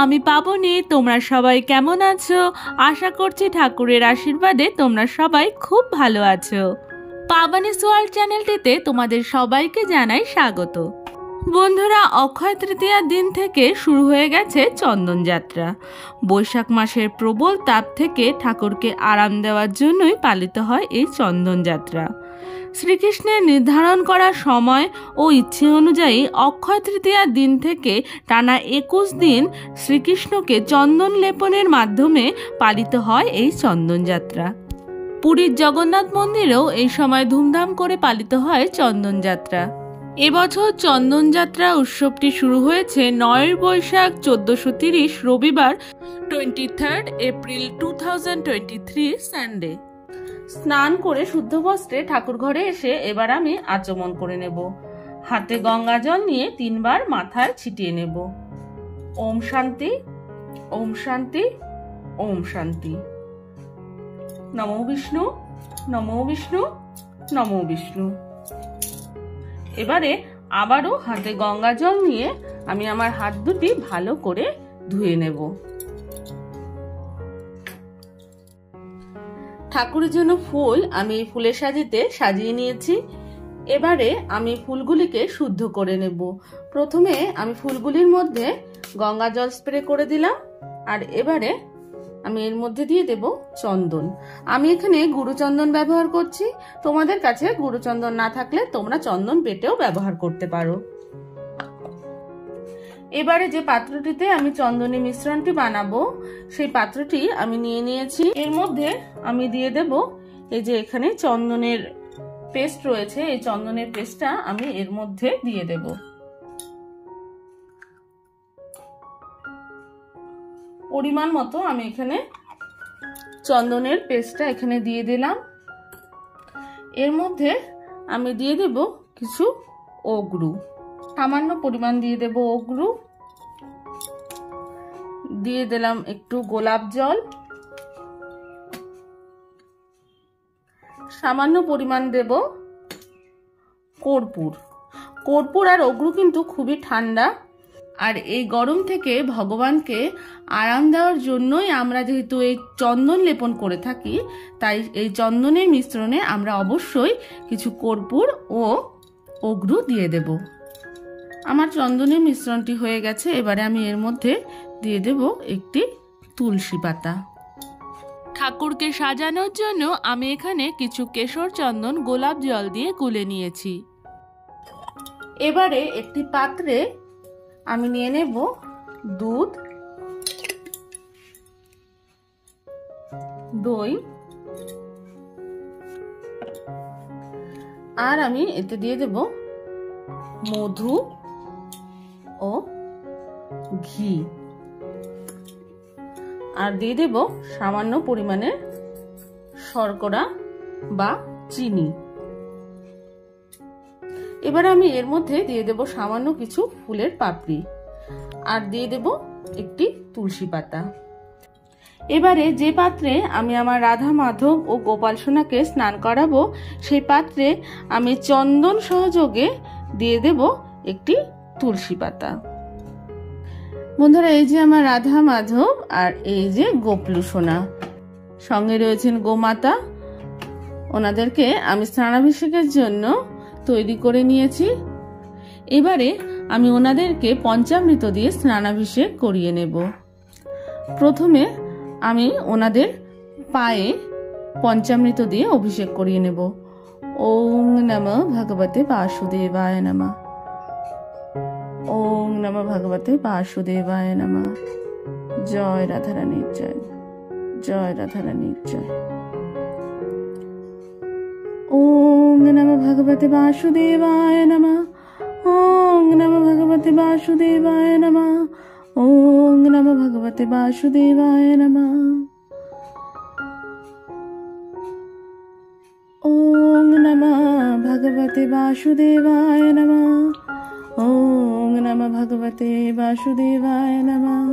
আমি পাবনি। তোমরা সবাই কেমন আছো? আশা করছি ঠাকুরের আশীর্বাদে তোমরা সবাই খুব ভালো আছো। পাবনিস ওয়ার্ল্ড চ্যানেলটিতে তোমাদের সবাইকে জানাই স্বাগত। বন্ধুরা, অক্ষয় তৃতীয়ার দিন থেকে শুরু হয়ে গেছে চন্দন যাত্রা। বৈশাখ মাসের প্রবল তাপ থেকে ঠাকুরকে আরাম দেওয়ার জন্যই পালিত হয় এই চন্দন যাত্রা। শ্রীকৃষ্ণের নির্ধারণ করা সময় ও ইচ্ছে অনুযায়ী অক্ষয় তৃতীয়ার দিন থেকে টানা 21 দিন শ্রীকৃষ্ণকে চন্দন লেপনের মাধ্যমে পালিত হয় এই চন্দন যাত্রা। পুরীর জগন্নাথ মন্দিরেও এই সময় ধুমধাম করে পালিত হয় চন্দন যাত্রা। এবছর চন্দন যাত্রা উৎসবটি শুরু হয়েছে 9 বৈশাখ 1430 রবিবার 23 এপ্রিল 2023 সানডে। স্নান করে শুদ্ধ বস্ত্রে ঠাকুর ঘরে এসে এবার আমি আচমন করে নেব। হাতে গঙ্গা জল নিয়ে 3 বার মাথায় ছিটিয়ে নেব। ওম শান্তি, ওম শান্তি, ওম শান্তি। নমো বিষ্ণু, নমো বিষ্ণু, নমো বিষ্ণু। এবারে আবারও হাতে গঙ্গা জল নিয়ে আমি আমার হাত দুটি ভালো করে ধুয়ে নেব। ঠাকুরের জন্য ফুল আমি এই ফুলের সাজিতে সাজিয়ে নিয়েছি। এবারে আমি ফুলগুলিকে শুদ্ধ করে নেব। প্রথমে আমি ফুলগুলির মধ্যে গঙ্গা জল স্প্রে করে দিলাম, আর এবারে আমি এর মধ্যে দিয়ে দেব চন্দন। আমি এখানে গুরুচন্দন ব্যবহার করছি। তোমাদের কাছে গুরুচন্দন না থাকলে তোমরা চন্দন বেটেও ব্যবহার করতে পারো। এবারে যে পাত্রটিতে আমি চন্দনী মিশ্রণটি বানাবো সেই পাত্রটি আমি নিয়ে নিয়েছি। এর মধ্যে আমি দিয়ে দেব এই যে এখানে চন্দনের পেস্ট রয়েছে, এই চন্দনের পেস্টটা আমি এর মধ্যে দিয়ে দেব। পরিমাণ মতো আমি এখানে চন্দনের পেস্টটা এখানে দিয়ে দিলাম। এর মধ্যে আমি দিয়ে দেব কিছু অগরু, সামান্য পরিমাণ দিয়ে দেব অগরু। দিয়ে দিলাম একটু গোলাপ জল, সামান্য পরিমাণ দেব কর্পূর। কর্পূর আর অগরু কিন্তু খুবই ঠান্ডা, আর এই গরম থেকে ভগবানকে আরাম দেওয়ার জন্যই আমরা যেহেতু এই চন্দন লেপন করে থাকি, তাই এই চন্দনের মিশ্রণে আমরা অবশ্যই কিছু কর্পূর ও অগরু দিয়ে দেব। আমার চন্দনের মিশ্রণটি হয়ে গেছে। এবারে আমি এর মধ্যে দিয়ে দেব একটি তুলসী পাতা। ঠাকুরকে সাজানোর জন্য আমি এখানে কিছু কেশর চন্দন গোলাপ জল দিয়ে গুলে নিয়েছি। এবারে একটি পাত্রে আমি নিয়ে নেব দুধ, দই, আর আমি এতে দিয়ে দেব মধু ও ঘি, আর দিয়ে দেব সামান্য পরিমাণের শর্করা বা চিনি। এবার আমি এর মধ্যে দিয়ে দেব সামান্য কিছু ফুলের পাপড়ি, আর দিয়ে দেব একটি তুলসী পাতা। এবারে যে পাত্রে আমি আমার রাধা মাধব ও গোপাল সোনাকে স্নান করাবো সেই পাত্রে আমি চন্দন সহযোগে দিয়ে দেব একটি তুলসী পাতা। বন্ধুরা, এই যে আমার রাধা মাধব আর এই যে গোপলু সোনা, সঙ্গে রয়েছেন গোমাতা। ওনাদেরকে আমি স্নানাভিষেকের জন্য তৈরি করে নিয়েছি। এবারে আমি ওনাদেরকে পঞ্চামৃত দিয়ে স্নানাভিষেক করিয়ে নেব। প্রথমে আমি ওনাদের পায়ে পঞ্চামৃত দিয়ে অভিষেক করিয়ে নেব। ওম নমঃ ভগবতে বাসুদেবায় নমঃ, ওম নমঃ ভগবতে বাসুদেবায় নমঃ। জয় রাধারানীর জয়, জয় রাধারানীর জয়। ওম নমঃ ভগবতে বাসুদেবায় নমঃ, ওম নমঃ ভগবতে বাসুদেবায় নমঃ, ওম নমঃ ভগবতে বাসুদেবায় নমঃ। ওম নমঃ ভগবতে বাসুদেবায় নমঃ, ওম নমঃ ভগবতে বাসুদেবায় নমঃ।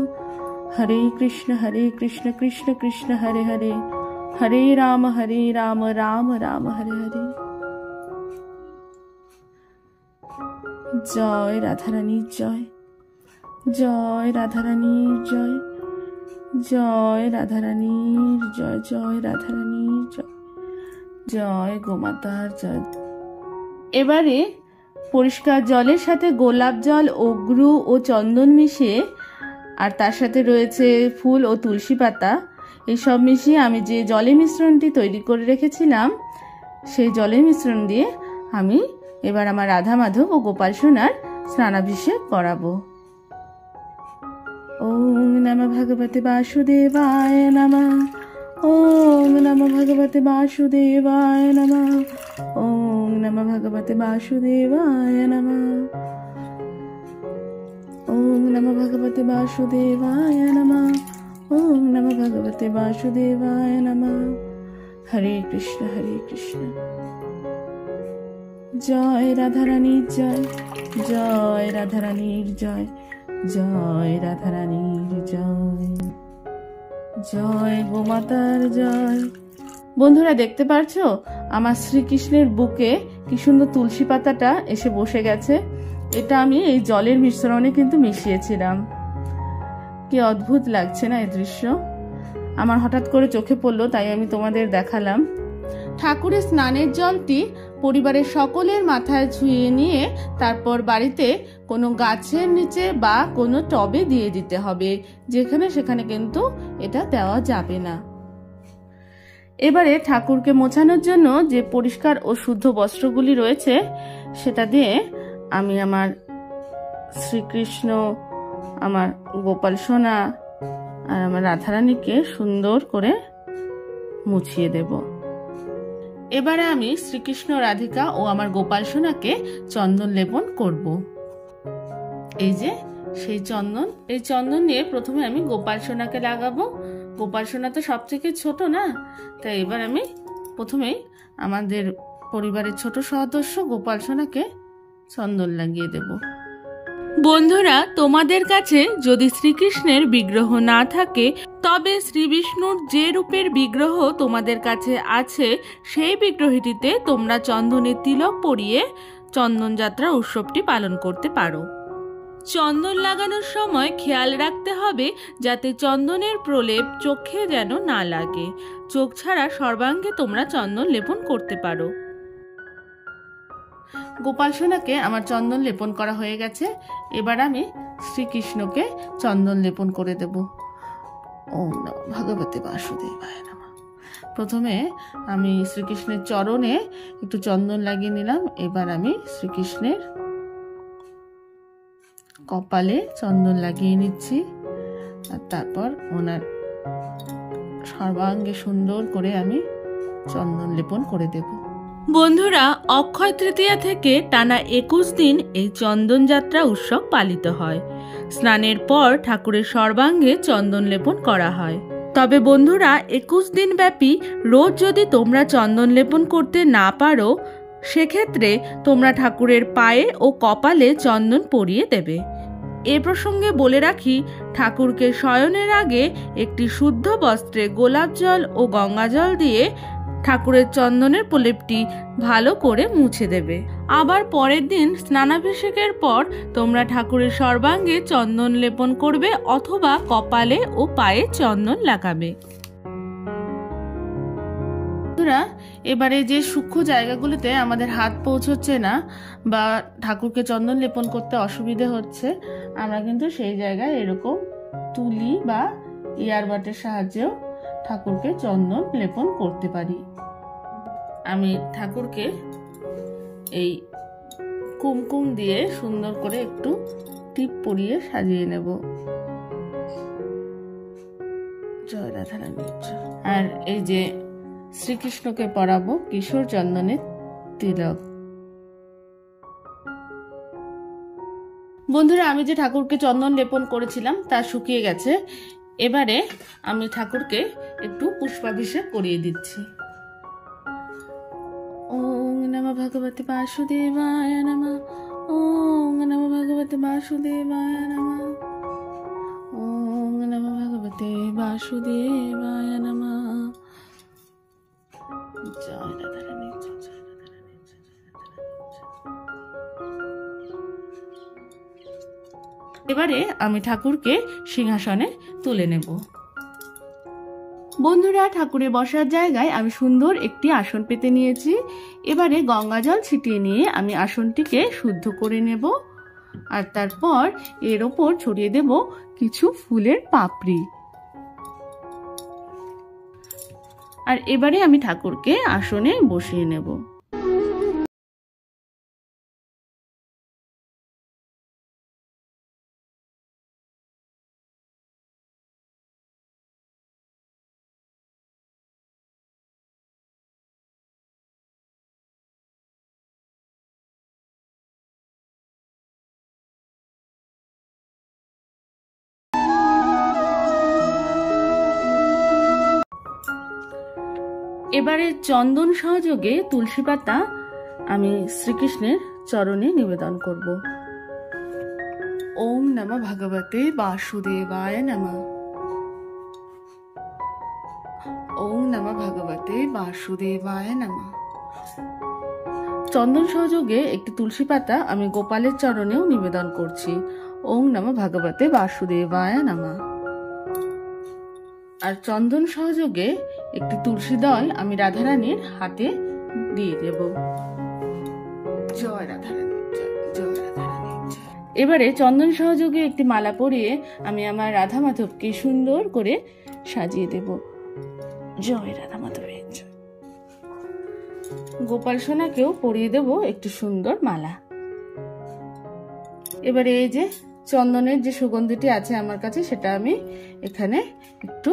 হরে কৃষ্ণ কৃষ্ণ কৃষ্ণ হরে হরে, হরে রাম রাম রাম হরে হরে। জয় রাধারানীর জয়, জয় রাধারানীর জয়, জয় রাধারানীর জয়, জয় রাধারানীর জয়, জয় গোমাতার জয়। এবারে পরিষ্কার জলের সাথে গোলাপ জল, অগ্রু ও চন্দন মিশিয়ে, আর তার সাথে রয়েছে ফুল ও তুলসী পাতা, এইসব মিশিয়ে আমি যে জলের মিশ্রণটি তৈরি করে রেখেছিলাম সেই জলের মিশ্রণ দিয়ে আমি এবার আমার রাধা মাধব ও গোপাল সোনার স্নানাভিষেক করাবো। ওম নমঃ ভগবতে বাসুদেবায় নমঃ, ওম নমঃ ভগবতে বাসুদেবায় নমঃ, ওম নমঃ ভগবতে বাসুদেবায় নমঃ, ওম নমঃ ভগবতে বাসুদেবায় নমঃ, ওম নমঃ ভগবতে বাসুদেবায় নমঃ। হরে কৃষ্ণ হরে কৃষ্ণ। জয় রাধারানীর জয়, জয় রাধারানীর জয়, জয় রাধারানীর জয়, জয় গোমাতার জয়। বন্ধুরা দেখতে পারছো আমার শ্রীকৃষ্ণের বুকে কি সুন্দর তুলসী পাতাটা এসে বসে গেছে। এটা আমি এই জলের মিশ্রণে কিন্তু মিশিয়েছিলাম। কি অদ্ভুত লাগছে না এই দৃশ্য, আমার হঠাৎ করে চোখে পড়লো, তাই আমি তোমাদের দেখালাম। ঠাকুরের স্নানের জলটি পরিবারের সকলের মাথায় ছুঁয়ে নিয়ে তারপর বাড়িতে কোনো গাছের নিচে বা কোনো টবে দিয়ে দিতে হবে, যেখানে সেখানে কিন্তু এটা দেওয়া যাবে না। এবারে ঠাকুরকে মোছানোর জন্য যে পরিষ্কার ও শুদ্ধ বস্ত্রগুলি রয়েছে সেটা দিয়ে আমি আমার শ্রীকৃষ্ণ, আমার গোপাল সোনা আর আমার রাধারানীকে সুন্দর করে মুছিয়ে দেব। এবারে আমি শ্রীকৃষ্ণ, রাধিকা ও আমার গোপাল সোনাকে চন্দন লেপন করব। এই যে সেই চন্দন, এই চন্দন নিয়ে প্রথমে আমি গোপাল সোনাকে লাগাবো। গোপাল সোনা তো সব থেকে ছোট না, তাই এবার আমি প্রথমেই আমাদের পরিবারের ছোট সদস্য গোপাল সোনাকে চন্দন লাগিয়ে দেব। বন্ধুরা, তোমাদের কাছে যদি শ্রীকৃষ্ণের বিগ্রহ না থাকে তবে শ্রী বিষ্ণুর যে রূপের বিগ্রহ তোমাদের কাছে আছে সেই বিগ্রহটিতে তোমরা চন্দনের তিলক পরিয়ে চন্দন যাত্রা উৎসবটি পালন করতে পারো। চন্দন লাগানোর সময় খেয়াল রাখতে হবে যাতে চন্দনের প্রলেপ চোখে যেন না লাগে। চোখ ছাড়া সর্বাঙ্গে তোমরা চন্দন লেপন করতে পারো। গোপাল সোনাকে আমার চন্দন লেপন করা হয়ে গেছে। এবার আমি শ্রীকৃষ্ণকে চন্দন লেপন করে দেব। ওম নমঃ ভগবতে বাসুদেবায় নমঃ। প্রথমে আমি শ্রীকৃষ্ণের চরণে একটু চন্দন লাগিয়ে নিলাম। এবার আমি শ্রীকৃষ্ণের কপালে চন্দন লাগিয়ে নিচ্ছি, আর তারপর ওনার সর্বাঙ্গে সুন্দর করে আমি চন্দন লেপন করে দেব। বন্ধুরা, অক্ষয় তৃতীয়া থেকে টানা 21 দিন এই চন্দন যাত্রা উৎসব পালিত হয়। স্নানের পর ঠাকুরের সর্বাঙ্গে চন্দন লেপন করা হয়। তবে বন্ধুরা, 21 দিন ব্যাপী রোজ যদি তোমরা চন্দন লেপন করতে না পারো, সেক্ষেত্রে তোমরা ঠাকুরের পায়ে ও কপালে চন্দন পরিয়ে দেবে। এ প্রসঙ্গে বলে রাখি, ঠাকুরকে শয়নের আগে একটি শুদ্ধ বস্ত্রে গোলাপ জল ও গঙ্গা জল দিয়ে ঠাকুরের চন্দনের প্রলেপটি ভালো করে মুছে দেবে। আবার পরের দিন স্নানাভিষেকের পর তোমরা ঠাকুরের সর্বাঙ্গে চন্দন লেপন করবে অথবা কপালে ও পায়ে চন্দন লাগাবে। এবারে যে সূক্ষ্ম জায়গাগুলোতে আমাদের হাত পৌঁছচ্ছে না বা ঠাকুরকে চন্দন লেপন করতে অসুবিধে হচ্ছে, আমরা কিন্তু সেই জায়গায় এরকম তুলি বা ইয়ারবাটের সাহায্যেও ঠাকুরকে চন্দন লেপন করতে পারি। আমি ঠাকুরকে এই কুমকুম দিয়ে সুন্দর করে একটু টিপ পরিয়ে সাজিয়ে নেব। জয় রাধারানী। আর এই যে শ্রীকৃষ্ণকে পরাবো কিশোর চন্দনের তিলক। বন্ধুরা, আমি যে ঠাকুরকে চন্দন লেপন করেছিলাম তা শুকিয়ে গেছে। এবারে আমি ঠাকুরকে একটু পুষ্পাভিষেক করিয়ে দিচ্ছি। ওম নমঃ ভগবতে বাসুদেবায় নমঃ, ওম নমঃ ভগবতে বাসুদেবায় নমঃ, ওম নমঃ ভগবতে বাসুদেবায় নমঃ। জয় রাধারানী, জয় রাধারানী, জয় রাধারানী। এবারে আমি ঠাকুরকে সিংহাসনে তুলে নেব। বন্ধুরা, ঠাকুরের বসার জায়গায় আমি সুন্দর একটি আসন পেতে নিয়েছি। এবারে গঙ্গা জল ছিটিয়ে নিয়ে আমি আসনটিকে শুদ্ধ করে নেব, আর তারপর এর ওপর ছড়িয়ে দেব কিছু ফুলের পাপড়ি। আর এবারে আমি ঠাকুরকে আসনে বসিয়ে নেব। এবারে চন্দন সহযোগে তুলসী পাতা আমি শ্রীকৃষ্ণের চরণে নিবেদন করব। ওম নমঃ ভগবতে বাসুদেবায় নমঃ। ওম নমঃ ভগবতে বাসুদেবায় নমঃ। চন্দন সহযোগে একটি তুলসী পাতা আমি গোপালের চরণেও নিবেদন করছি। ওম নমঃ ভগবতে বাসুদেবায় নমঃ। আর চন্দন সহযোগে একটি তুলসী দল আমি রাধারানীর হাতে দিয়ে দেব। জয় রাধারানী, জয় রাধারানী। এবারে চন্দন সহযোগে একটি মালা পরিয়ে আমি আমার রাধা মাধবকে সুন্দর করে সাজিয়ে দেব। জয় রাধা মাধবের জয়। গোপাল সোনাকেও পরিয়ে দেব একটি সুন্দর মালা। এবারে এই যে চন্দনের যে সুগন্ধিটি আছে আমার কাছে, সেটা আমি এখানে একটু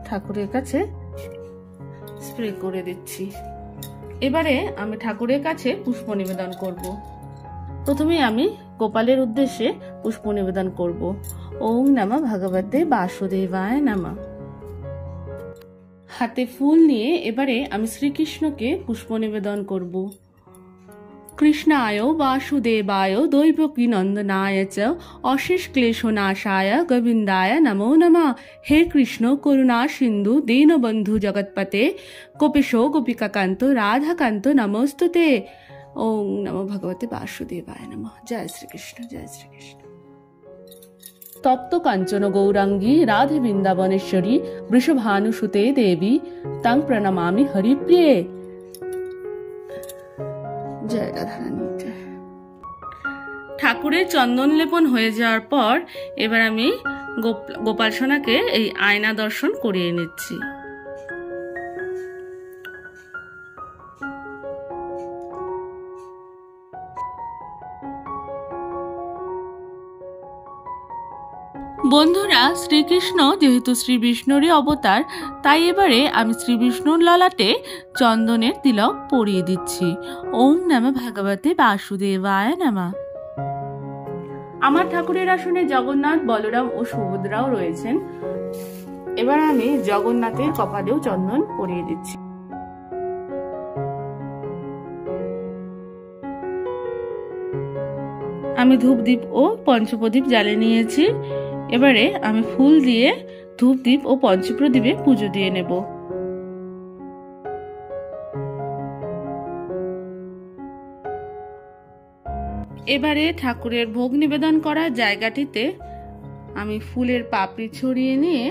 ঠাকুরের কাছে স্প্রে করে দিচ্ছি। এবারে আমি ঠাকুরের কাছে পুষ্প নিবেদন করব। প্রথমে আমি গোপালের উদ্দেশ্যে পুষ্প নিবেদন করব। ওম নমঃ ভগবতে বাসুদেবায় নমঃ। হাতে ফুল নিয়ে এবারে আমি শ্রীকৃষ্ণকে পুষ্প নিবেদন করব। কৃষ্ণায় বাসুদেবায় দৈবকী নন্দনায় চ অশেষ ক্লেশনাশায় গোবিন্দায় নমো নমঃ। হে কৃষ্ণ করুণা সিন্ধু দীনবন্ধু জগৎপতে গোপীশো গোপিকাকান্ত রাধাকান্ত নমস্তুতে। ওম নমঃ ভগবতে বাসুদেবায় নমঃ। জয় শ্রীকৃষ্ণ, জয় শ্রীকৃষ্ণ। তপ্ত কাঞ্চন গৌরাঙ্গী রাধে বৃন্দাবনেশ্বরী বৃষভানুসুতে দেবী তাং প্রণমামি হরিপ্রিয়ে। জয় রাধারানী। ঠাকুরের চন্দন লেপন হয়ে যাওয়ার পর এবার আমি গোপাল সোনাকে এই আয়না দর্শন করিয়ে নিচ্ছি। বন্ধুরা, শ্রীকৃষ্ণ যেহেতু শ্রী বিষ্ণুরই অবতার, তাই এবারে আমি শ্রী বিষ্ণুর ললাটে চন্দনের তিলক পরিয়ে দিচ্ছি। ওম নমঃ ভগবতে বাসুদেবায় নমঃ। আমার ঠাকুরের আসনে জগন্নাথ, বলরাম ও সুভদ্রাও রয়েছেন। এবার আমি জগন্নাথের কপালেও চন্দন পরিয়ে দিচ্ছি। আমি ধূপদীপ ও পঞ্চপ্রদীপ জ্বালিয়ে নিয়েছি। এবারে আমি ফুল দিয়ে ধূপদীপ ও পঞ্চপ্রদীপে পুজো দিয়ে নেব। এবারে ঠাকুরের ভোগ নিবেদন করার জায়গাটিতে আমি ফুলের পাপড়ি ছড়িয়ে নিয়ে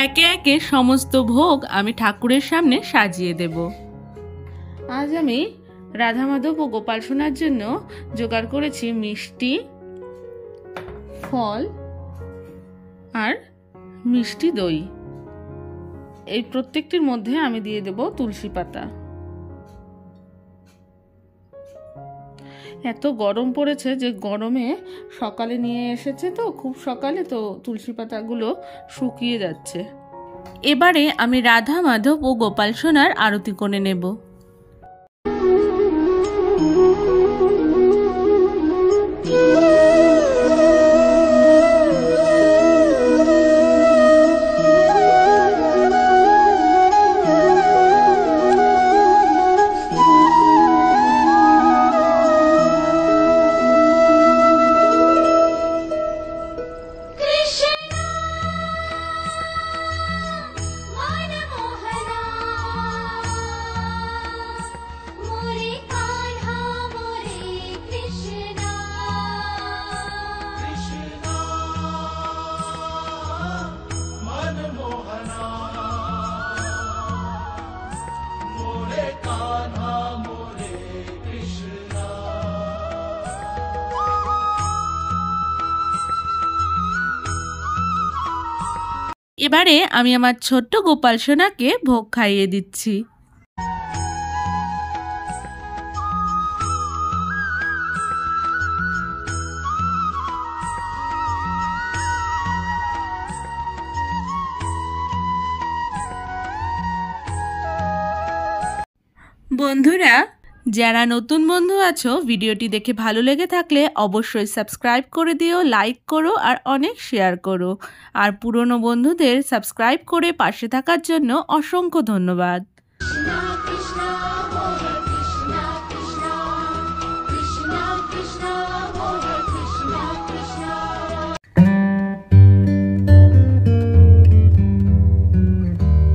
একে একে সমস্ত ভোগ আমি ঠাকুরের সামনে সাজিয়ে দেব। আজ আমি রাধা মাধব ও গোপাল সোনার জন্য জোগাড় করেছি মিষ্টি, ফল আর মিষ্টি দই। এই প্রত্যেকটির মধ্যে আমি দিয়ে দেব তুলসী পাতা। এত গরম পড়েছে যে গরমে সকালে নিয়ে এসেছে, তো খুব সকালে, তো তুলসী পাতাগুলো শুকিয়ে যাচ্ছে। এবারে আমি রাধা মাধব ও গোপাল সোনার আরতি করে নেব। এবারে আমি আমার ছোট্ট গোপাল সোনাকে ভোগ খাইয়ে দিচ্ছি। বন্ধুরা, যারা নতুন বন্ধু আছো, ভিডিওটি দেখে ভালো লেগে থাকলে অবশ্যই সাবস্ক্রাইব করে দিও, লাইক করো আর অনেক শেয়ার করো। আর পুরনো বন্ধুদের সাবস্ক্রাইব করে পাশে থাকার জন্য অসংখ্য ধন্যবাদ।